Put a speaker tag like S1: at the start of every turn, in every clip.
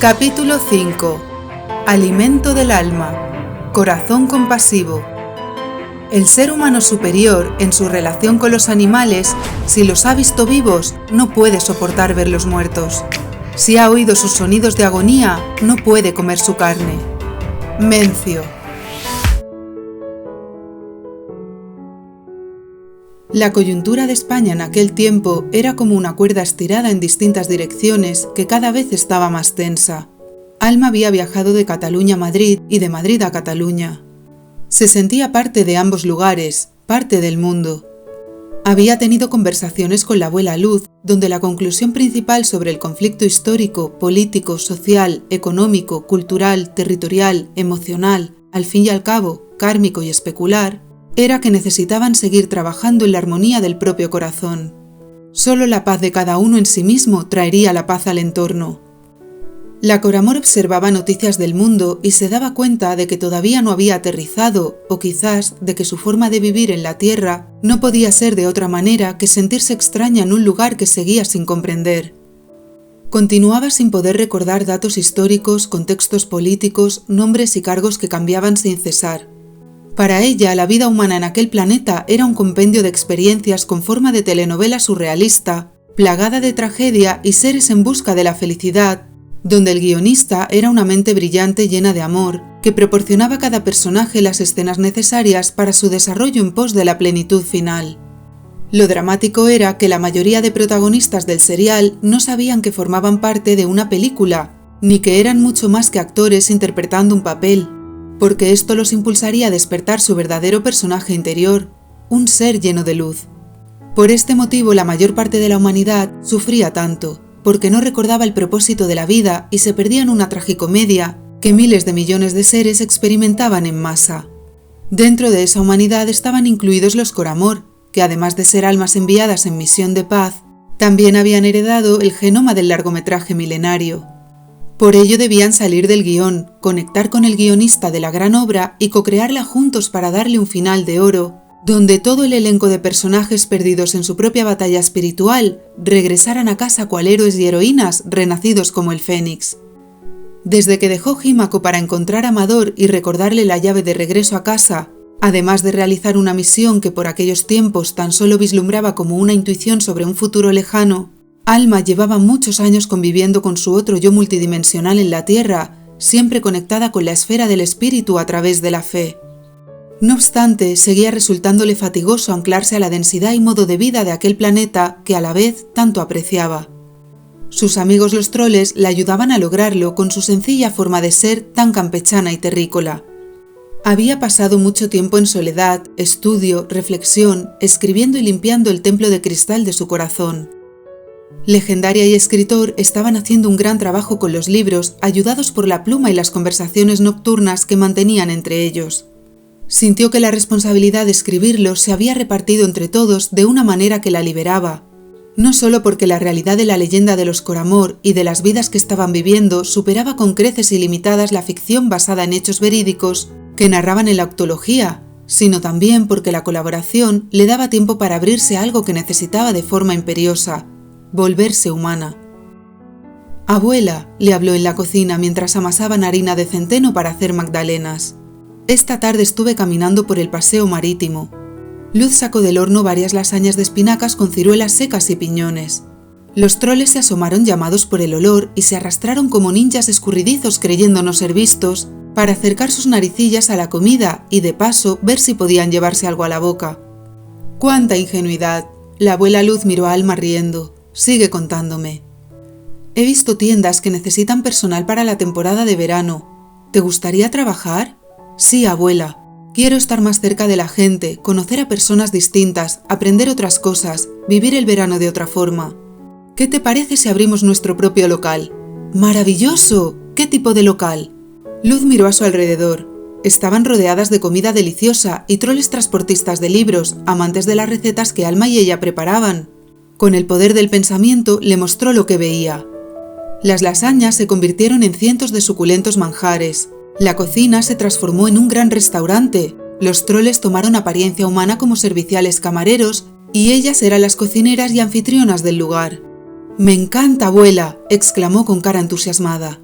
S1: Capítulo 5. Alimento del alma. Corazón compasivo. El ser humano superior, en su relación con los animales, si los ha visto vivos, no puede soportar verlos muertos. Si ha oído sus sonidos de agonía, no puede comer su carne. Mencio. La coyuntura de España en aquel tiempo era como una cuerda estirada en distintas direcciones que cada vez estaba más tensa. Alma había viajado de Cataluña a Madrid y de Madrid a Cataluña. Se sentía parte de ambos lugares, parte del mundo. Había tenido conversaciones con la abuela Luz, donde la conclusión principal sobre el conflicto histórico, político, social, económico, cultural, territorial, emocional, al fin y al cabo, kármico y especular, era que necesitaban seguir trabajando en la armonía del propio corazón. Solo la paz de cada uno en sí mismo traería la paz al entorno. La Coramor observaba noticias del mundo y se daba cuenta de que todavía no había aterrizado, o quizás de que su forma de vivir en la Tierra no podía ser de otra manera que sentirse extraña en un lugar que seguía sin comprender. Continuaba sin poder recordar datos históricos, contextos políticos, nombres y cargos que cambiaban sin cesar. Para ella, la vida humana en aquel planeta era un compendio de experiencias con forma de telenovela surrealista, plagada de tragedia y seres en busca de la felicidad, donde el guionista era una mente brillante llena de amor, que proporcionaba a cada personaje las escenas necesarias para su desarrollo en pos de la plenitud final. Lo dramático era que la mayoría de protagonistas del serial no sabían que formaban parte de una película, ni que eran mucho más que actores interpretando un papel, porque esto los impulsaría a despertar su verdadero personaje interior, un ser lleno de luz. Por este motivo la mayor parte de la humanidad sufría tanto, porque no recordaba el propósito de la vida y se perdía en una tragicomedia que miles de millones de seres experimentaban en masa. Dentro de esa humanidad estaban incluidos los Coramor, que además de ser almas enviadas en misión de paz, también habían heredado el genoma del largometraje milenario. Por ello debían salir del guión, conectar con el guionista de la gran obra y co-crearla juntos para darle un final de oro, donde todo el elenco de personajes perdidos en su propia batalla espiritual regresaran a casa cual héroes y heroínas renacidos como el Fénix. Desde que dejó Jímaco para encontrar a Amador y recordarle la llave de regreso a casa, además de realizar una misión que por aquellos tiempos tan solo vislumbraba como una intuición sobre un futuro lejano, Alma llevaba muchos años conviviendo con su otro yo multidimensional en la Tierra, siempre conectada con la esfera del espíritu a través de la fe. No obstante, seguía resultándole fatigoso anclarse a la densidad y modo de vida de aquel planeta que a la vez tanto apreciaba. Sus amigos los troles la ayudaban a lograrlo con su sencilla forma de ser tan campechana y terrícola. Había pasado mucho tiempo en soledad, estudio, reflexión, escribiendo y limpiando el templo de cristal de su corazón. Legendaria y escritor estaban haciendo un gran trabajo con los libros, ayudados por la pluma y las conversaciones nocturnas que mantenían entre ellos. Sintió que la responsabilidad de escribirlos se había repartido entre todos de una manera que la liberaba, no solo porque la realidad de la leyenda de los Coramor y de las vidas que estaban viviendo superaba con creces ilimitadas la ficción basada en hechos verídicos que narraban en la octología, sino también porque la colaboración le daba tiempo para abrirse a algo que necesitaba de forma imperiosa: volverse humana. «Abuela», le habló en la cocina mientras amasaban harina de centeno para hacer magdalenas. «Esta tarde estuve caminando por el paseo marítimo. Luz sacó del horno varias lasañas de espinacas con ciruelas secas y piñones. Los troles se asomaron llamados por el olor y se arrastraron como ninjas escurridizos creyendo no ser vistos para acercar sus naricillas a la comida y de paso ver si podían llevarse algo a la boca». «¡Cuánta ingenuidad!», la abuela Luz miró a Alma riendo. «Sigue contándome». «He visto tiendas que necesitan personal para la temporada de verano. ¿Te gustaría trabajar?» «Sí, abuela. Quiero estar más cerca de la gente, conocer a personas distintas, aprender otras cosas, vivir el verano de otra forma. ¿Qué te parece si abrimos nuestro propio local?» «¡Maravilloso! ¿Qué tipo de local?» Luz miró a su alrededor. Estaban rodeadas de comida deliciosa y troles transportistas de libros, amantes de las recetas que Alma y ella preparaban. Con el poder del pensamiento le mostró lo que veía. Las lasañas se convirtieron en cientos de suculentos manjares. La cocina se transformó en un gran restaurante. Los troles tomaron apariencia humana como serviciales camareros y ellas eran las cocineras y anfitrionas del lugar. «Me encanta, abuela», exclamó con cara entusiasmada.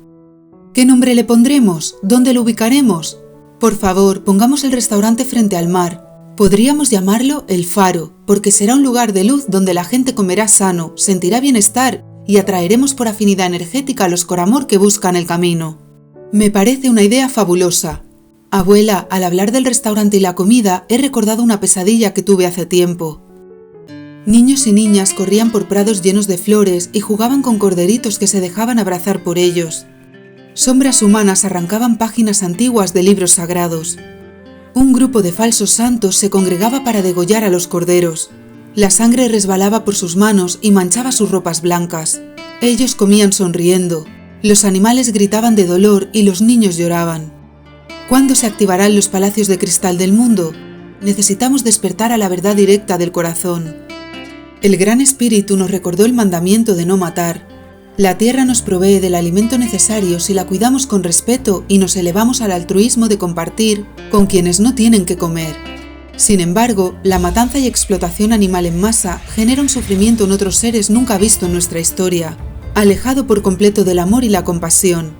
S1: ¿Qué nombre le pondremos? ¿Dónde lo ubicaremos? Por favor, pongamos el restaurante frente al mar. Podríamos llamarlo El Faro, porque será un lugar de luz donde la gente comerá sano, sentirá bienestar y atraeremos por afinidad energética a los coramor que buscan el camino. Me parece una idea fabulosa. Abuela, al hablar del restaurante y la comida, he recordado una pesadilla que tuve hace tiempo. Niños y niñas corrían por prados llenos de flores y jugaban con corderitos que se dejaban abrazar por ellos. Sombras humanas arrancaban páginas antiguas de libros sagrados. Un grupo de falsos santos se congregaba para degollar a los corderos. La sangre resbalaba por sus manos y manchaba sus ropas blancas. Ellos comían sonriendo. Los animales gritaban de dolor y los niños lloraban. ¿Cuándo se activarán los palacios de cristal del mundo? Necesitamos despertar a la verdad directa del corazón. El Gran Espíritu nos recordó el mandamiento de no matar. La tierra nos provee del alimento necesario si la cuidamos con respeto y nos elevamos al altruismo de compartir con quienes no tienen que comer. Sin embargo, la matanza y explotación animal en masa genera un sufrimiento en otros seres nunca visto en nuestra historia, alejado por completo del amor y la compasión.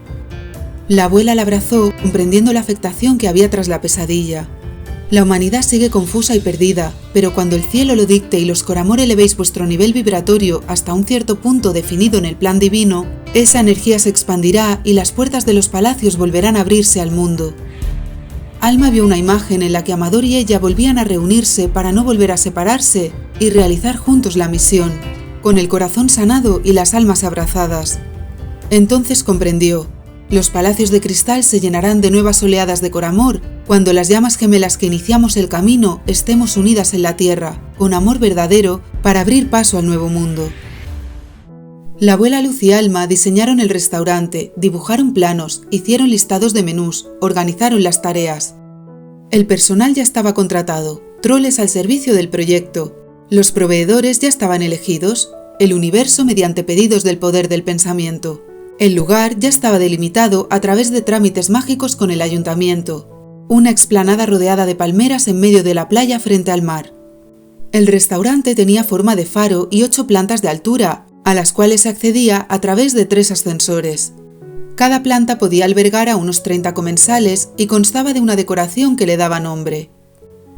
S1: La abuela la abrazó, comprendiendo la afectación que había tras la pesadilla. La humanidad sigue confusa y perdida, pero cuando el cielo lo dicte y los coramor elevéis vuestro nivel vibratorio hasta un cierto punto definido en el plan divino, esa energía se expandirá y las puertas de los palacios volverán a abrirse al mundo. Alma vio una imagen en la que Amador y ella volvían a reunirse para no volver a separarse y realizar juntos la misión, con el corazón sanado y las almas abrazadas. Entonces comprendió. Los palacios de cristal se llenarán de nuevas oleadas de coramor cuando las llamas gemelas que iniciamos el camino estemos unidas en la tierra, con amor verdadero, para abrir paso al nuevo mundo. La abuela Luz y Alma diseñaron el restaurante, dibujaron planos, hicieron listados de menús, organizaron las tareas. El personal ya estaba contratado, troles al servicio del proyecto. Los proveedores ya estaban elegidos, el universo mediante pedidos del poder del pensamiento. El lugar ya estaba delimitado a través de trámites mágicos con el ayuntamiento. Una explanada rodeada de palmeras en medio de la playa frente al mar. El restaurante tenía forma de faro y 8 plantas de altura, a las cuales se accedía a través de 3 ascensores. Cada planta podía albergar a unos 30 comensales y constaba de una decoración que le daba nombre.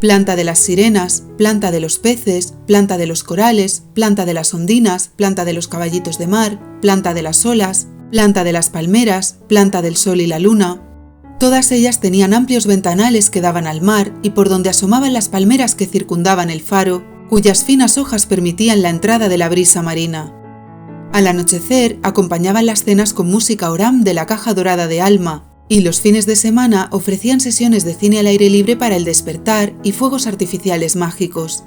S1: Planta de las sirenas, planta de los peces, planta de los corales, planta de las ondinas, planta de los caballitos de mar, planta de las olas, planta de las palmeras, planta del sol y la luna. Todas ellas tenían amplios ventanales que daban al mar y por donde asomaban las palmeras que circundaban el faro, cuyas finas hojas permitían la entrada de la brisa marina. Al anochecer acompañaban las cenas con música oram de la Caja Dorada de Alma, y los fines de semana ofrecían sesiones de cine al aire libre para el despertar y fuegos artificiales mágicos.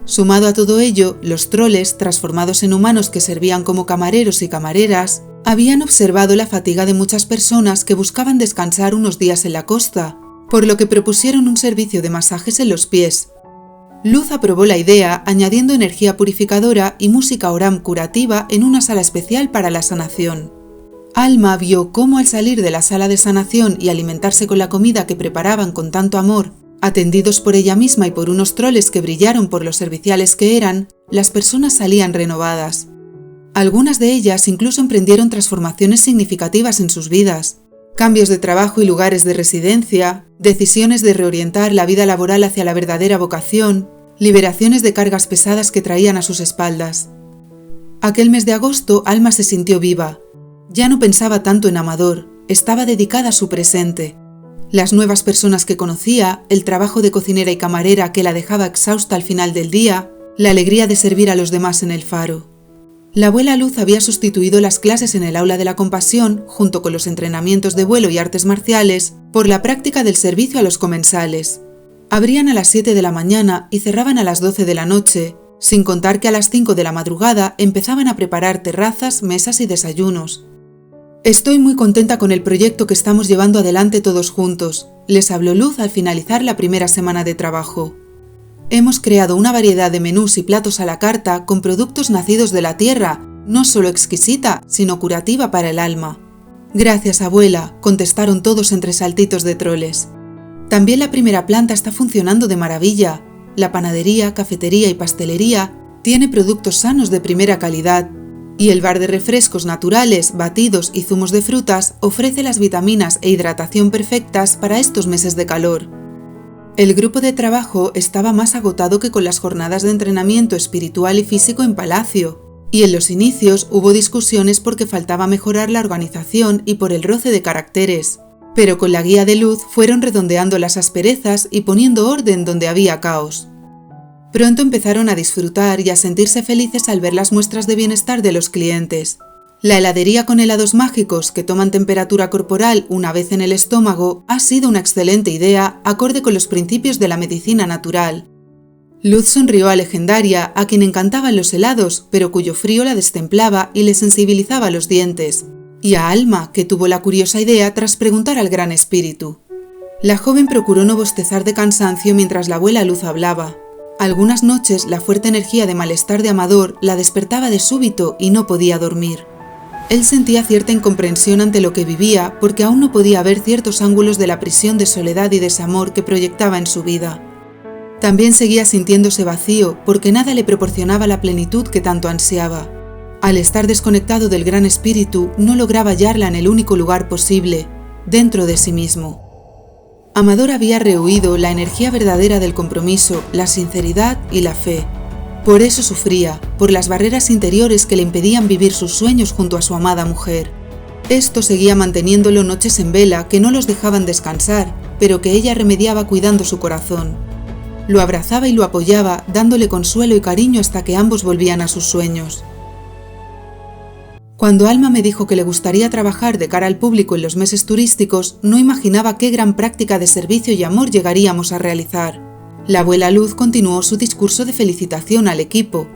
S1: Sumado a todo ello, los troles, transformados en humanos que servían como camareros y camareras, habían observado la fatiga de muchas personas que buscaban descansar unos días en la costa, por lo que propusieron un servicio de masajes en los pies. Luz aprobó la idea, añadiendo energía purificadora y música oram curativa en una sala especial para la sanación. Alma vio cómo al salir de la sala de sanación y alimentarse con la comida que preparaban con tanto amor, atendidos por ella misma y por unos troles que brillaron por lo serviciales que eran, las personas salían renovadas. Algunas de ellas incluso emprendieron transformaciones significativas en sus vidas. Cambios de trabajo y lugares de residencia, decisiones de reorientar la vida laboral hacia la verdadera vocación, liberaciones de cargas pesadas que traían a sus espaldas. Aquel mes de agosto, Alma se sintió viva. Ya no pensaba tanto en Amador, estaba dedicada a su presente. Las nuevas personas que conocía, el trabajo de cocinera y camarera que la dejaba exhausta al final del día, la alegría de servir a los demás en el faro. La abuela Luz había sustituido las clases en el aula de la compasión, junto con los entrenamientos de vuelo y artes marciales, por la práctica del servicio a los comensales. Abrían a las 7 de la mañana y cerraban a las 12 de la noche, sin contar que a las 5 de la madrugada empezaban a preparar terrazas, mesas y desayunos. Estoy muy contenta con el proyecto que estamos llevando adelante todos juntos, les habló Luz al finalizar la primera semana de trabajo. Hemos creado una variedad de menús y platos a la carta con productos nacidos de la tierra, no solo exquisita, sino curativa para el alma. Gracias, abuela, contestaron todos entre saltitos de troles. También la primera planta está funcionando de maravilla. La panadería, cafetería y pastelería tiene productos sanos de primera calidad. Y el bar de refrescos naturales, batidos y zumos de frutas ofrece las vitaminas e hidratación perfectas para estos meses de calor. El grupo de trabajo estaba más agotado que con las jornadas de entrenamiento espiritual y físico en Palacio, y en los inicios hubo discusiones porque faltaba mejorar la organización y por el roce de caracteres, pero con la guía de Luz fueron redondeando las asperezas y poniendo orden donde había caos. Pronto empezaron a disfrutar y a sentirse felices al ver las muestras de bienestar de los clientes. La heladería con helados mágicos que toman temperatura corporal una vez en el estómago ha sido una excelente idea acorde con los principios de la medicina natural. Luz sonrió a Legendaria, a quien encantaban los helados, pero cuyo frío la destemplaba y le sensibilizaba los dientes, y a Alma, que tuvo la curiosa idea tras preguntar al Gran Espíritu. La joven procuró no bostezar de cansancio mientras la abuela Luz hablaba. Algunas noches la fuerte energía de malestar de Amador la despertaba de súbito y no podía dormir. Él sentía cierta incomprensión ante lo que vivía porque aún no podía ver ciertos ángulos de la prisión de soledad y desamor que proyectaba en su vida. También seguía sintiéndose vacío porque nada le proporcionaba la plenitud que tanto ansiaba. Al estar desconectado del Gran Espíritu, no lograba hallarla en el único lugar posible, dentro de sí mismo. Amador había rehuido la energía verdadera del compromiso, la sinceridad y la fe. Por eso sufría, por las barreras interiores que le impedían vivir sus sueños junto a su amada mujer. Esto seguía manteniéndolo noches en vela que no los dejaban descansar, pero que ella remediaba cuidando su corazón. Lo abrazaba y lo apoyaba, dándole consuelo y cariño hasta que ambos volvían a sus sueños. Cuando Alma me dijo que le gustaría trabajar de cara al público en los meses turísticos, no imaginaba qué gran práctica de servicio y amor llegaríamos a realizar. La abuela Luz continuó su discurso de felicitación al equipo.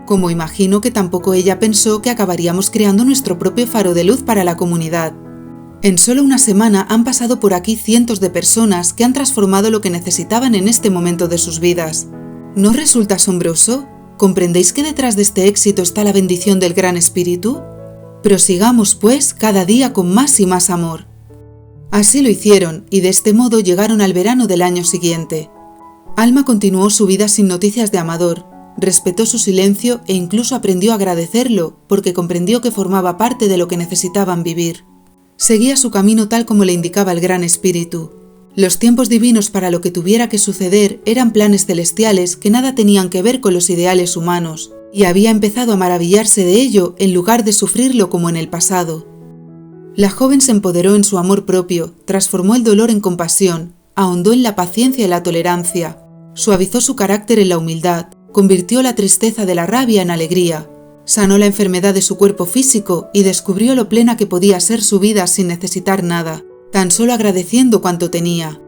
S1: Como imagino que tampoco ella pensó que acabaríamos creando nuestro propio faro de luz para la comunidad. En solo una semana han pasado por aquí cientos de personas que han transformado lo que necesitaban en este momento de sus vidas. ¿No resulta asombroso? ¿Comprendéis que detrás de este éxito está la bendición del Gran Espíritu? Prosigamos, pues, cada día con más y más amor. Así lo hicieron, y de este modo llegaron al verano del año siguiente. Alma continuó su vida sin noticias de Amador, respetó su silencio e incluso aprendió a agradecerlo, porque comprendió que formaba parte de lo que necesitaban vivir. Seguía su camino tal como le indicaba el Gran Espíritu. Los tiempos divinos para lo que tuviera que suceder eran planes celestiales que nada tenían que ver con los ideales humanos, y había empezado a maravillarse de ello en lugar de sufrirlo como en el pasado. La joven se empoderó en su amor propio, transformó el dolor en compasión, ahondó en la paciencia y la tolerancia, suavizó su carácter en la humildad, convirtió la tristeza de la rabia en alegría, sanó la enfermedad de su cuerpo físico y descubrió lo plena que podía ser su vida sin necesitar nada, tan solo agradeciendo cuanto tenía.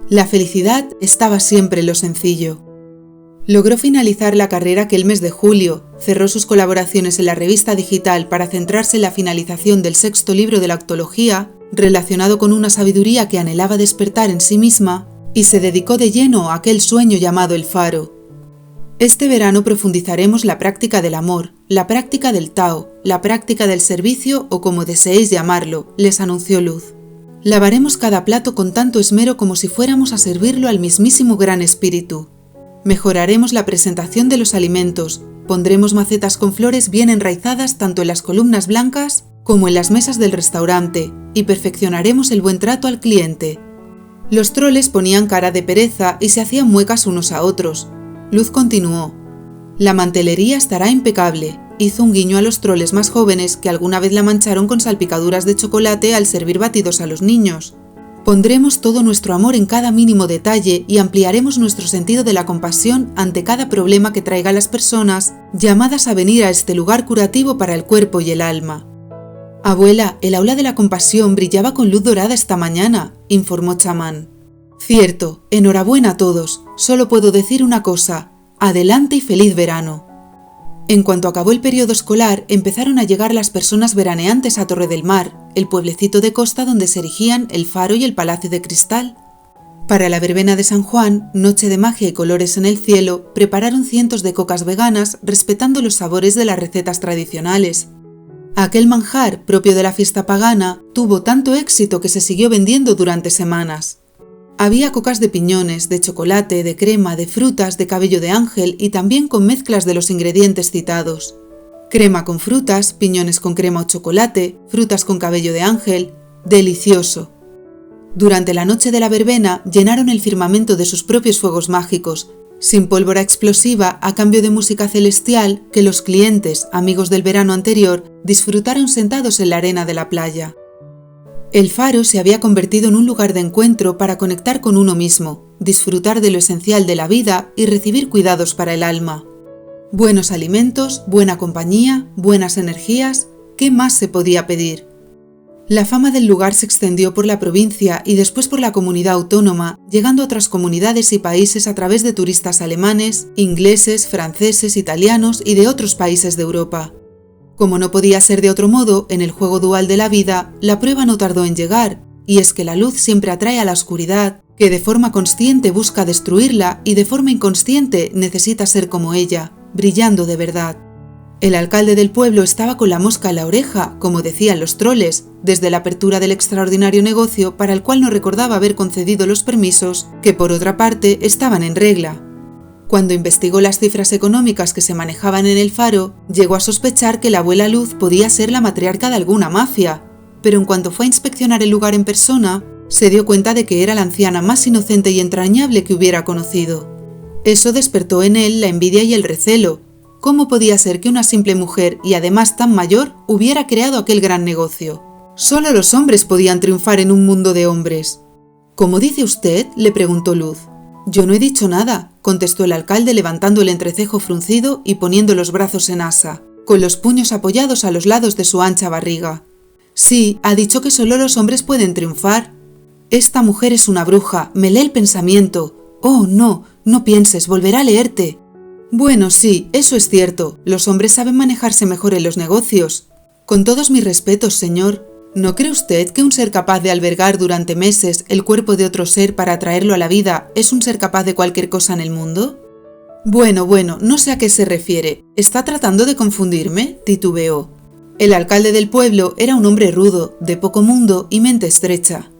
S1: La felicidad estaba siempre en lo sencillo. Logró finalizar la carrera aquel mes de julio, cerró sus colaboraciones en la revista digital para centrarse en la finalización del 6º libro de la Octología, relacionado con una sabiduría que anhelaba despertar en sí misma, y se dedicó de lleno a aquel sueño llamado el faro. Este verano profundizaremos la práctica del amor, la práctica del Tao, la práctica del servicio o como deseéis llamarlo, les anunció Luz. Lavaremos cada plato con tanto esmero como si fuéramos a servirlo al mismísimo Gran Espíritu. Mejoraremos la presentación de los alimentos, pondremos macetas con flores bien enraizadas tanto en las columnas blancas como en las mesas del restaurante y perfeccionaremos el buen trato al cliente. Los troles ponían cara de pereza y se hacían muecas unos a otros. Luz continuó. La mantelería estará impecable. Hizo un guiño a los troles más jóvenes que alguna vez la mancharon con salpicaduras de chocolate al servir batidos a los niños. Pondremos todo nuestro amor en cada mínimo detalle y ampliaremos nuestro sentido de la compasión ante cada problema que traiga a las personas llamadas a venir a este lugar curativo para el cuerpo y el alma. Abuela, el aula de la compasión brillaba con luz dorada esta mañana, informó Chamán. Cierto, enhorabuena a todos. Solo puedo decir una cosa. Adelante y feliz verano. En cuanto acabó el periodo escolar, empezaron a llegar las personas veraneantes a Torre del Mar, el pueblecito de costa donde se erigían el faro y el palacio de cristal. Para la verbena de San Juan, noche de magia y colores en el cielo, prepararon cientos de cocas veganas respetando los sabores de las recetas tradicionales. Aquel manjar, propio de la fiesta pagana, tuvo tanto éxito que se siguió vendiendo durante semanas. Había cocas de piñones, de chocolate, de crema, de frutas, de cabello de ángel y también con mezclas de los ingredientes citados. Crema con frutas, piñones con crema o chocolate, frutas con cabello de ángel. ¡Delicioso! Durante la noche de la verbena llenaron el firmamento de sus propios fuegos mágicos, sin pólvora explosiva a cambio de música celestial que los clientes, amigos del verano anterior, disfrutaron sentados en la arena de la playa. El faro se había convertido en un lugar de encuentro para conectar con uno mismo, disfrutar de lo esencial de la vida y recibir cuidados para el alma. Buenos alimentos, buena compañía, buenas energías, ¿qué más se podía pedir? La fama del lugar se extendió por la provincia y después por la comunidad autónoma, llegando a otras comunidades y países a través de turistas alemanes, ingleses, franceses, italianos y de otros países de Europa. Como no podía ser de otro modo, en el juego dual de la vida, la prueba no tardó en llegar, y es que la luz siempre atrae a la oscuridad, que de forma consciente busca destruirla y de forma inconsciente necesita ser como ella, brillando de verdad. El alcalde del pueblo estaba con la mosca en la oreja, como decían los troles, desde la apertura del extraordinario negocio para el cual no recordaba haber concedido los permisos, que por otra parte estaban en regla. Cuando investigó las cifras económicas que se manejaban en el faro, llegó a sospechar que la abuela Luz podía ser la matriarca de alguna mafia, pero en cuanto fue a inspeccionar el lugar en persona, se dio cuenta de que era la anciana más inocente y entrañable que hubiera conocido. Eso despertó en él la envidia y el recelo. ¿Cómo podía ser que una simple mujer, y además tan mayor, hubiera creado aquel gran negocio? Solo los hombres podían triunfar en un mundo de hombres. ¿Cómo dice usted?, le preguntó Luz. Yo no he dicho nada, contestó el alcalde levantando el entrecejo fruncido y poniendo los brazos en asa, con los puños apoyados a los lados de su ancha barriga. Sí, ha dicho que solo los hombres pueden triunfar. Esta mujer es una bruja, me lee el pensamiento. Oh, no, no pienses, volverá a leerte. Bueno, sí, eso es cierto, los hombres saben manejarse mejor en los negocios. Con todos mis respetos, señor, ¿no cree usted que un ser capaz de albergar durante meses el cuerpo de otro ser para traerlo a la vida es un ser capaz de cualquier cosa en el mundo? Bueno, no sé a qué se refiere. ¿Está tratando de confundirme?, titubeó. El alcalde del pueblo era un hombre rudo, de poco mundo y mente estrecha.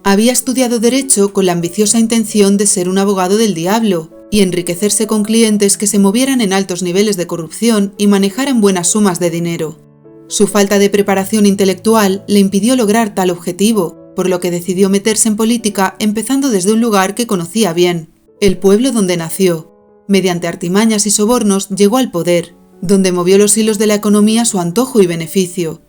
S1: Había estudiado Derecho con la ambiciosa intención de ser un abogado del diablo y enriquecerse con clientes que se movieran en altos niveles de corrupción y manejaran buenas sumas de dinero. Su falta de preparación intelectual le impidió lograr tal objetivo, por lo que decidió meterse en política empezando desde un lugar que conocía bien, el pueblo donde nació. Mediante artimañas y sobornos llegó al poder, donde movió los hilos de la economía a su antojo y beneficio.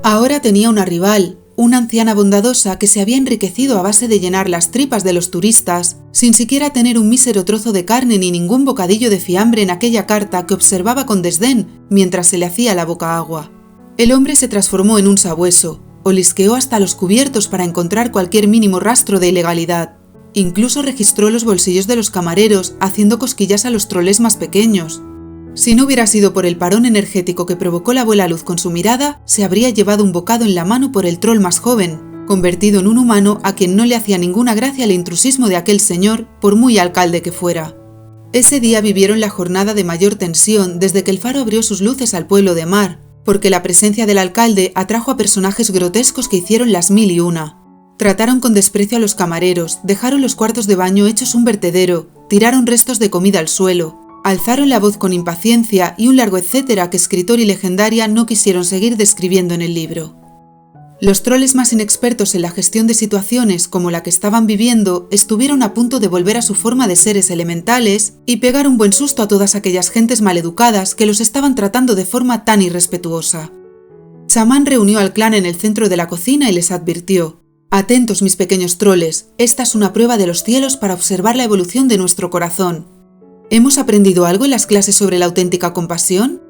S1: Ahora tenía una rival, una anciana bondadosa que se había enriquecido a base de llenar las tripas de los turistas, sin siquiera tener un mísero trozo de carne ni ningún bocadillo de fiambre en aquella carta que observaba con desdén mientras se le hacía la boca agua. El hombre se transformó en un sabueso, olisqueó hasta los cubiertos para encontrar cualquier mínimo rastro de ilegalidad. Incluso registró los bolsillos de los camareros, haciendo cosquillas a los troles más pequeños. Si no hubiera sido por el parón energético que provocó la abuela Luz con su mirada, se habría llevado un bocado en la mano por el troll más joven, convertido en un humano a quien no le hacía ninguna gracia el intrusismo de aquel señor, por muy alcalde que fuera. Ese día vivieron la jornada de mayor tensión desde que el faro abrió sus luces al pueblo de Mar, porque la presencia del alcalde atrajo a personajes grotescos que hicieron las mil y una. Trataron con desprecio a los camareros, dejaron los cuartos de baño hechos un vertedero, tiraron restos de comida al suelo, alzaron la voz con impaciencia y un largo etcétera que escritor y legendaria no quisieron seguir describiendo en el libro. Los troles más inexpertos en la gestión de situaciones como la que estaban viviendo estuvieron a punto de volver a su forma de seres elementales y pegar un buen susto a todas aquellas gentes maleducadas que los estaban tratando de forma tan irrespetuosa. Chamán reunió al clan en el centro de la cocina y les advirtió: «Atentos, mis pequeños troles, esta es una prueba de los cielos para observar la evolución de nuestro corazón. ¿Hemos aprendido algo en las clases sobre la auténtica compasión?»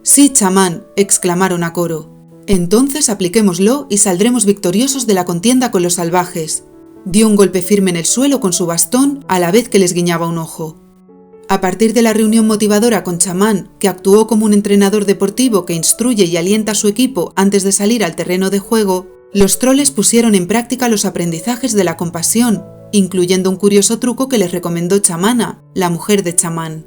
S1: «Sí, chamán», exclamaron a coro. «Entonces apliquémoslo y saldremos victoriosos de la contienda con los salvajes». Dio un golpe firme en el suelo con su bastón a la vez que les guiñaba un ojo. A partir de la reunión motivadora con chamán, que actuó como un entrenador deportivo que instruye y alienta a su equipo antes de salir al terreno de juego, los troles pusieron en práctica los aprendizajes de la compasión, incluyendo un curioso truco que les recomendó Chamana, la mujer de chamán.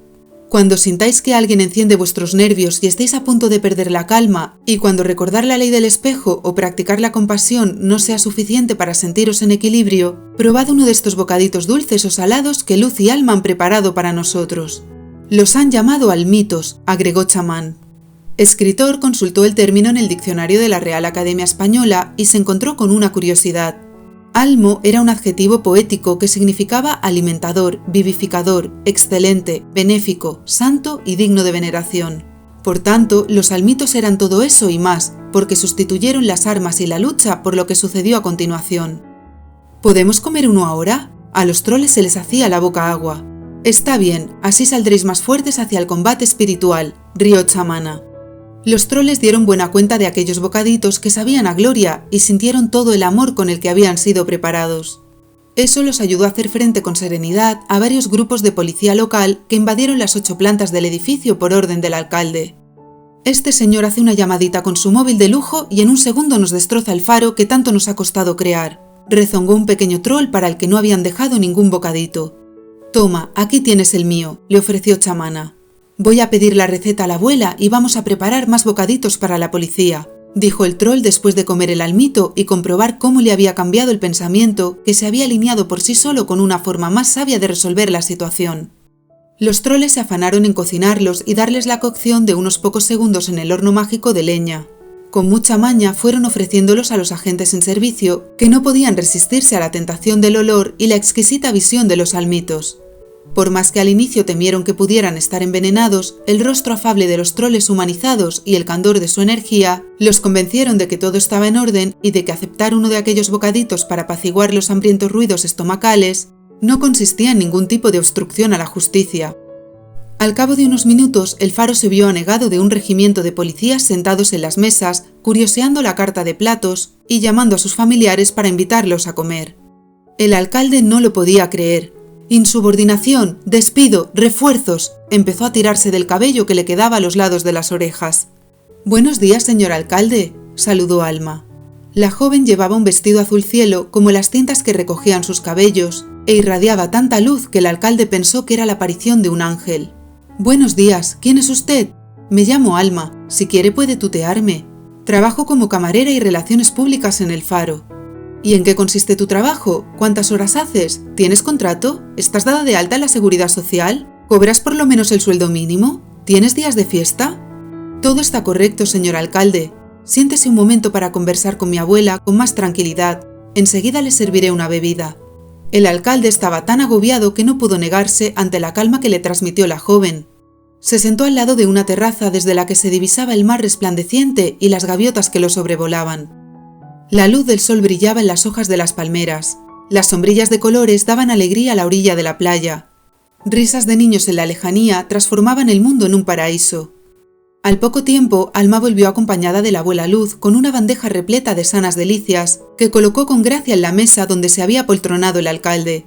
S1: Cuando sintáis que alguien enciende vuestros nervios y estéis a punto de perder la calma, y cuando recordar la ley del espejo o practicar la compasión no sea suficiente para sentiros en equilibrio, probad uno de estos bocaditos dulces o salados que Luz y Alma han preparado para nosotros. Los han llamado almitos, agregó Chamán. Escritor consultó el término en el diccionario de la Real Academia Española y se encontró con una curiosidad. Almo era un adjetivo poético que significaba alimentador, vivificador, excelente, benéfico, santo y digno de veneración. Por tanto, los almitos eran todo eso y más, porque sustituyeron las armas y la lucha por lo que sucedió a continuación. ¿Podemos comer uno ahora? A los troles se les hacía la boca agua. Está bien, así saldréis más fuertes hacia el combate espiritual, rió Chamana. Los troles dieron buena cuenta de aquellos bocaditos que sabían a gloria y sintieron todo el amor con el que habían sido preparados. Eso los ayudó a hacer frente con serenidad a varios grupos de policía local que invadieron las 8 plantas del edificio por orden del alcalde. Este señor hace una llamadita con su móvil de lujo y en un segundo nos destroza el faro que tanto nos ha costado crear, rezongó un pequeño troll para el que no habían dejado ningún bocadito. Toma, aquí tienes el mío, le ofreció Chamana. Voy a pedir la receta a la abuela y vamos a preparar más bocaditos para la policía, dijo el troll después de comer el almito y comprobar cómo le había cambiado el pensamiento que se había alineado por sí solo con una forma más sabia de resolver la situación. Los troles se afanaron en cocinarlos y darles la cocción de unos pocos segundos en el horno mágico de leña. Con mucha maña fueron ofreciéndolos a los agentes en servicio, que no podían resistirse a la tentación del olor y la exquisita visión de los almitos. Por más que al inicio temieron que pudieran estar envenenados, el rostro afable de los troles humanizados y el candor de su energía los convencieron de que todo estaba en orden y de que aceptar uno de aquellos bocaditos para apaciguar los hambrientos ruidos estomacales no consistía en ningún tipo de obstrucción a la justicia. Al cabo de unos minutos, el faro se vio anegado de un regimiento de policías sentados en las mesas, curioseando la carta de platos y llamando a sus familiares para invitarlos a comer. El alcalde no lo podía creer. Insubordinación, despido, refuerzos. Empezó a tirarse del cabello que le quedaba a los lados de las orejas. Buenos días, señor alcalde, saludó Alma. La joven llevaba un vestido azul cielo como las cintas que recogían sus cabellos e irradiaba tanta luz que el alcalde pensó que era la aparición de un ángel. Buenos días, ¿quién es usted? Me llamo Alma, si quiere puede tutearme. Trabajo como camarera y relaciones públicas en el Faro. ¿Y en qué consiste tu trabajo? ¿Cuántas horas haces? ¿Tienes contrato? ¿Estás dada de alta en la seguridad social? ¿Cobras por lo menos el sueldo mínimo? ¿Tienes días de fiesta? Todo está correcto, señor alcalde. Siéntese un momento para conversar con mi abuela con más tranquilidad. Enseguida le serviré una bebida. El alcalde estaba tan agobiado que no pudo negarse ante la calma que le transmitió la joven. Se sentó al lado de una terraza desde la que se divisaba el mar resplandeciente y las gaviotas que lo sobrevolaban. La luz del sol brillaba en las hojas de las palmeras. Las sombrillas de colores daban alegría a la orilla de la playa. Risas de niños en la lejanía transformaban el mundo en un paraíso. Al poco tiempo, Alma volvió acompañada de la abuela Luz con una bandeja repleta de sanas delicias que colocó con gracia en la mesa donde se había poltronado el alcalde.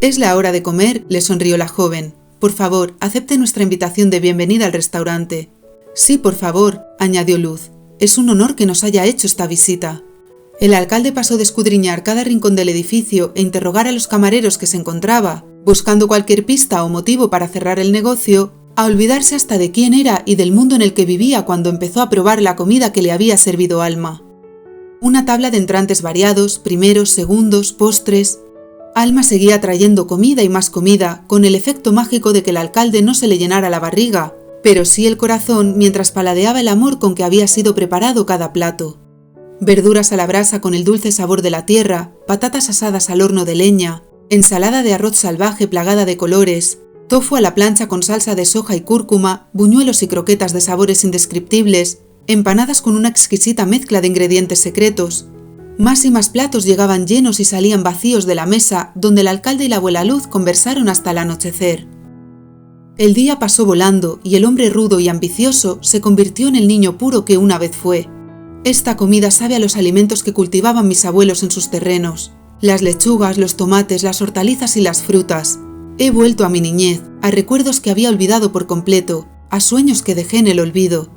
S1: «Es la hora de comer», le sonrió la joven. «Por favor, acepte nuestra invitación de bienvenida al restaurante». «Sí, por favor», añadió Luz. «Es un honor que nos haya hecho esta visita». El alcalde pasó de escudriñar cada rincón del edificio e interrogar a los camareros que se encontraba, buscando cualquier pista o motivo para cerrar el negocio, a olvidarse hasta de quién era y del mundo en el que vivía cuando empezó a probar la comida que le había servido Alma. Una tabla de entrantes variados, primeros, segundos, postres. Alma seguía trayendo comida y más comida, con el efecto mágico de que el alcalde no se le llenara la barriga, pero sí el corazón mientras paladeaba el amor con que había sido preparado cada plato. Verduras a la brasa con el dulce sabor de la tierra, patatas asadas al horno de leña, ensalada de arroz salvaje plagada de colores, tofu a la plancha con salsa de soja y cúrcuma, buñuelos y croquetas de sabores indescriptibles, empanadas con una exquisita mezcla de ingredientes secretos. Más y más platos llegaban llenos y salían vacíos de la mesa donde el alcalde y la abuela Luz conversaron hasta el anochecer. El día pasó volando y el hombre rudo y ambicioso se convirtió en el niño puro que una vez fue. Esta comida sabe a los alimentos que cultivaban mis abuelos en sus terrenos. Las lechugas, los tomates, las hortalizas y las frutas. He vuelto a mi niñez, a recuerdos que había olvidado por completo, a sueños que dejé en el olvido.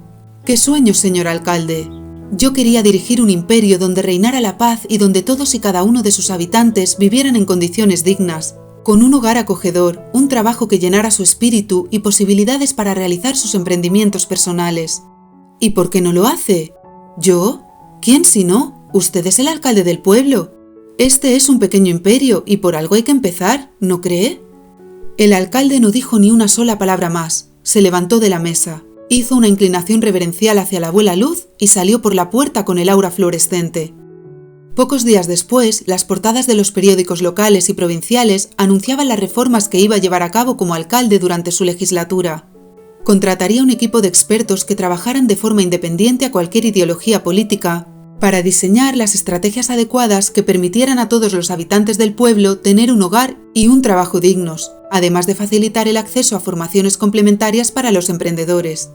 S1: ¿Qué sueños, señor alcalde? Yo quería dirigir un imperio donde reinara la paz y donde todos y cada uno de sus habitantes vivieran en condiciones dignas, con un hogar acogedor, un trabajo que llenara su espíritu y posibilidades para realizar sus emprendimientos personales. ¿Y por qué no lo hace? ¿Yo? ¿Quién si no? Usted es el alcalde del pueblo. Este es un pequeño imperio y por algo hay que empezar, ¿no cree? El alcalde no dijo ni una sola palabra más, se levantó de la mesa Hizo una inclinación reverencial hacia la abuela Luz y salió por la puerta con el aura fluorescente. Pocos días después, las portadas de los periódicos locales y provinciales anunciaban las reformas que iba a llevar a cabo como alcalde durante su legislatura. Contrataría un equipo de expertos que trabajaran de forma independiente a cualquier ideología política para diseñar las estrategias adecuadas que permitieran a todos los habitantes del pueblo tener un hogar y un trabajo dignos, además de facilitar el acceso a formaciones complementarias para los emprendedores.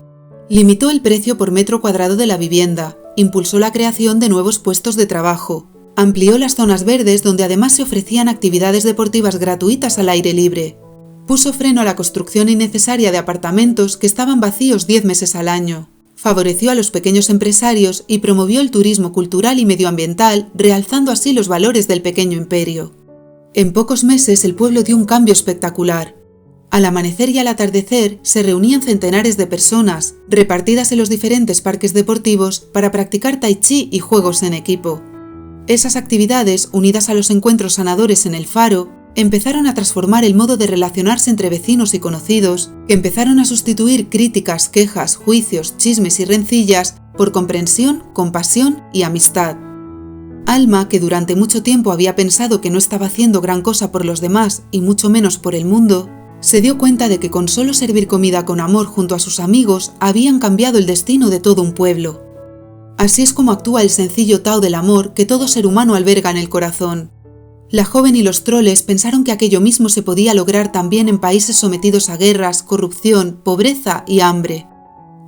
S1: Limitó el precio por metro cuadrado de la vivienda, impulsó la creación de nuevos puestos de trabajo, amplió las zonas verdes donde además se ofrecían actividades deportivas gratuitas al aire libre, puso freno a la construcción innecesaria de apartamentos que estaban vacíos 10 meses al año, favoreció a los pequeños empresarios y promovió el turismo cultural y medioambiental, realzando así los valores del pequeño imperio. En pocos meses el pueblo dio un cambio espectacular. Al amanecer y al atardecer se reunían centenares de personas, repartidas en los diferentes parques deportivos, para practicar tai chi y juegos en equipo. Esas actividades, unidas a los encuentros sanadores en el faro, empezaron a transformar el modo de relacionarse entre vecinos y conocidos, que empezaron a sustituir críticas, quejas, juicios, chismes y rencillas por comprensión, compasión y amistad. Alma, que durante mucho tiempo había pensado que no estaba haciendo gran cosa por los demás y mucho menos por el mundo, se dio cuenta de que con solo servir comida con amor junto a sus amigos habían cambiado el destino de todo un pueblo. Así es como actúa el sencillo Tao del amor que todo ser humano alberga en el corazón. La joven y los troles pensaron que aquello mismo se podía lograr también en países sometidos a guerras, corrupción, pobreza y hambre.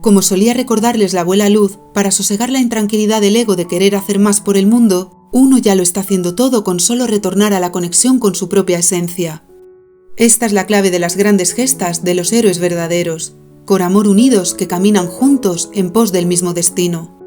S1: Como solía recordarles la abuela Luz, para sosegar la intranquilidad del ego de querer hacer más por el mundo, uno ya lo está haciendo todo con solo retornar a la conexión con su propia esencia. Esta es la clave de las grandes gestas de los héroes verdaderos, con amor unidos que caminan juntos en pos del mismo destino.